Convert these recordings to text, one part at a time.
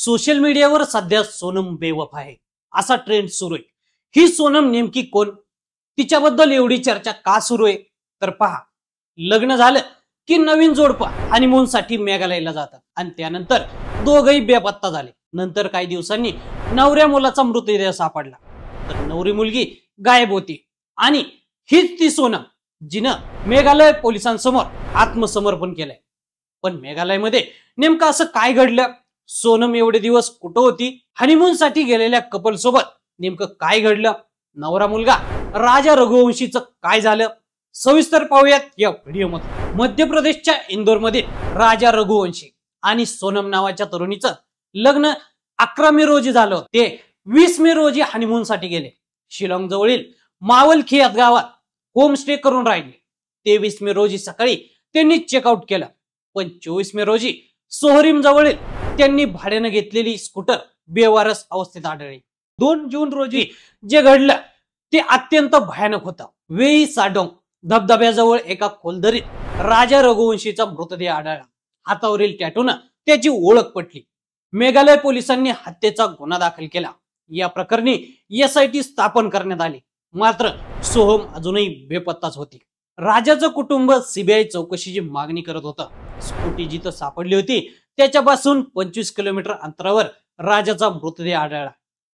Social मीडियावर सध्या सोनम बेवफा आहे असा ट्रेंड सुरू आहे। ही सोनम नेमकी कोण, तिच्याबद्दल एवढी चर्चा का सुरू आहे? तर पहा, लग्न झालं की नवीन जोडपं हनीमून साठी मेघालयला जातात आणि त्यानंतर दोघही बेपत्ता झाले। नंतर काही दिवसांनी नवऱ्या मुलाचा मृतदेह सापडला, तर नवरी मुलगी गायब होती आणि हीच ती सोनम जिनं मेघालय पोलिसांसमोर आत्मसमर्पण केलंय। पण मेघालयमध्ये नेमकं असं काय घडलं? सोनम एवढे दिवस कुठं होती? हनीमून साठी गेलेल्या कपल सोबत नेमकं काय घडलं? नवरा मुलगा राजा रघुवंशीचं काय झालं? सविस्तर पाहूयात या व्हिडिओमध्ये। मध्य प्रदेशच्या इंदोरमध्ये राजा रघुवंशी आणि सोनम नावाच्या तरुणीचं लग्न 11 मे रोजी झालं। ते 20 मे रोजी हनीमून साठी गेले। शिलाँग जवळील मावलखियात गावात होमस्टे करून राहिले। 23 मे रोजी सकाळी त्यांनी चेकआउट केलं, पण 24 मे रोजी सोहरीम जवळील त्यांनी भाड्यानं घेतलेली स्कूटर बेवारस अवस्थेत आढळली। 2 जून रोजी जे घडलं ते अत्यंत भयानक होतं। वेई साडोंग धबधब्याजवळ एका खोलदरीत राजा रघुवंशीचा मृतदेह आढळला। हातावरील टॅटूनं त्याची ओळख पटली। मेघालय पोलिसांनी हत्येचा गुन्हा दाखल केला। या प्रकरणी SIT स्थापन करण्यात आली, मात्र सोहम अजूनही बेपत्ताच होती। राजाचं कुटुंब CBI चौकशीची मागणी करत होतं। स्कूटी जिथं सापडली होती त्याच्यापासून 25 किलोमीटर अंतरावर राजाचा मृतदेह आढळला।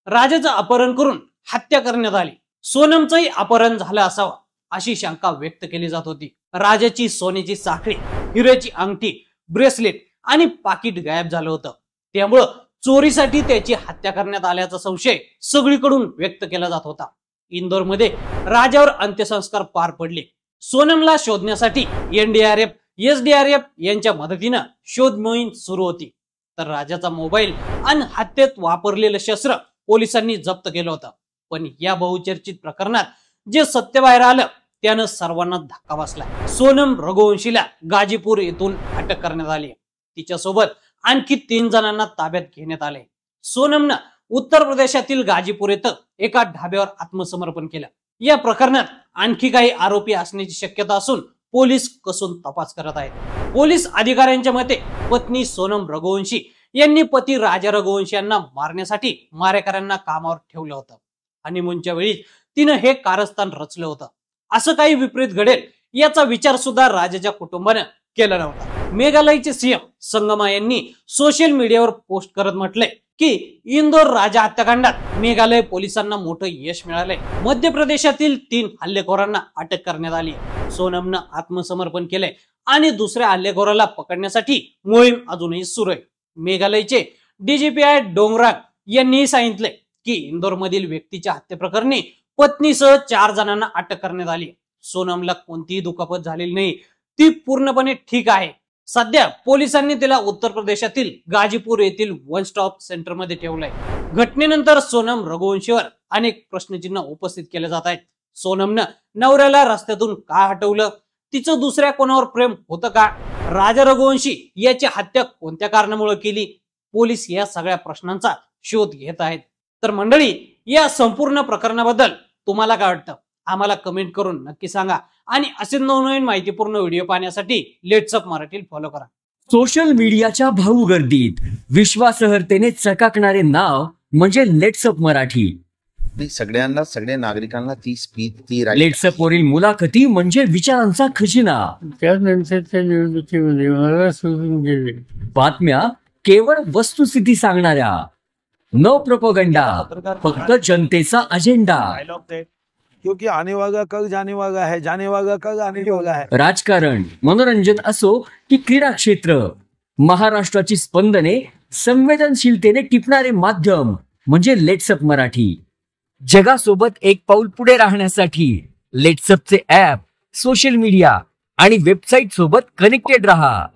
राजाचं अपहरण करून हत्या करण्यात आली। सोनमचंही अपहरण झालं असावं अशी शंका व्यक्त केली जात होती। राजाची सोन्याची साखळी, हिऱ्याची अंगठी, ब्रेसलेट आणि पाकिट गायब झालं होतं, त्यामुळं चोरीसाठी त्याची हत्या करण्यात आल्याचा संशय सगळीकडून व्यक्त केला जात होता। इंदोरमध्ये राजावर अंत्यसंस्कार पार पडले। सोनमला शोधण्यासाठी NDRF, SDRF यांच्या मदतीनं शोध मोहीम सुरू होती। तर राजाचा मोबाईल आणि हत्येत वापरलेलं शस्त्र पोलिसांनी जप्त केलं होतं। पण या बहुचर्चित प्रकरणात जे सत्य बाहेर आलं त्यानं सर्वांना धक्का बसला। सोनम रघुवंशीला गाजीपूर येथून अटक करण्यात आली। तिच्यासोबत आणखी 3 जणांना ताब्यात घेण्यात आले। सोनमनं उत्तर प्रदेशातील गाजीपूर येथे एका ढाब्यावर आत्मसमर्पण केलं। या प्रकरणात आणखी काही आरोपी असण्याची शक्यता असून पोलीस कसून तपास करत आहेत। पोलीस अधिकाऱ्यांच्या मते पत्नी सोनम रघुवंशी यांनी पती राजा रघुवंशी यांना मारण्यासाठी मारेकऱ्यांना कामावर ठेवलं होतं। हनीमूनच्या वेळी तिनं हे कारस्थान रचलं होतं। असं काही विपरीत घडेल याचा विचार सुद्धा राजाच्या कुटुंबानं केला नव्हता। मेघालयचे CM संगमा यांनी सोशल मीडियावर पोस्ट करत म्हटलंय की इंदोर राजा हत्याकांडात मेघालय पोलिसांना मोठं यश मिळालंय। मध्य प्रदेशातील 3 हल्लेखोरांना अटक करण्यात आली। सोनमनं आत्मसमर्पण केलंय आणि दुसऱ्या हल्लेखोराला पकडण्यासाठी मोहीम अजूनही सुरू आहे। मेघालयचे DGPI डोंगराग यांनी सांगितले की इंदोर मधील व्यक्तीच्या हत्येप्रकरणी पत्नीसह 4 जणांना अटक करण्यात आली। सोनमला कोणतीही दुखापत झालेली नाही, ती पूर्णपणे ठीक आहे। सध्या पोलिसांनी तिला उत्तर प्रदेशातील गाजीपूर येथील वन स्टॉप सेंटर मध्ये ठेवलंय। घटनेनंतर सोनम रघुवंशीवर अनेक प्रश्नचिन्ह उपस्थित केले जात आहेत। सोनमनं नवऱ्याला रस्त्यातून का हटवलं? तिचं दुसऱ्या कोणावर प्रेम होतं का? राजा रघुवंशी याची हत्या कोणत्या कारणामुळे केली? पोलीस या सगळ्या प्रश्नांचा शोध घेत आहेत। तर मंडळी, या संपूर्ण प्रकरणाबद्दल तुम्हाला काय वाटतं? आम्हाला कमेंट करून नक्की सांगा आणि असे नवनवीन माहितीपूर्ण व्हिडिओ पाहण्यासाठी लेट्स अप मराठी फॉलो करा। सोशल मीडियाच्या भाऊ गर्दीत विश्वासार्हतेने चकाकणारे नाव म्हणजे लेट्स अप मराठी। सगळ्यांना, सगळ्या नागरिकांना ती स्पीच, लेट्स अप वरील मुलाखती म्हणजे विचारांचा खजिना। त्यानंतरच्या निवडणुकीमध्ये मला सोडून गेले। बातम्या केवळ वस्तुस्थिती सांगणाऱ्या, नो प्रोपोगंडा, फक्त जनतेचा अजेंडा। क्योंकि आने वाला कल जाने वाला है, जाने वाला कल आने वाला है। राजकारण, मनोरंजन असो की क्रीडा क्षेत्र, महाराष्ट्राची स्पंदने संवेदनशीलतेने टिपणारे माध्यम म्हणजे लेट्स अप मराठी। जगासोबत एक पाऊल पुढे राहण्यासाठी लेट्स अपचे ॲप, सोशल मीडिया आणि वेबसाईट सोबत कनेक्टेड रहा।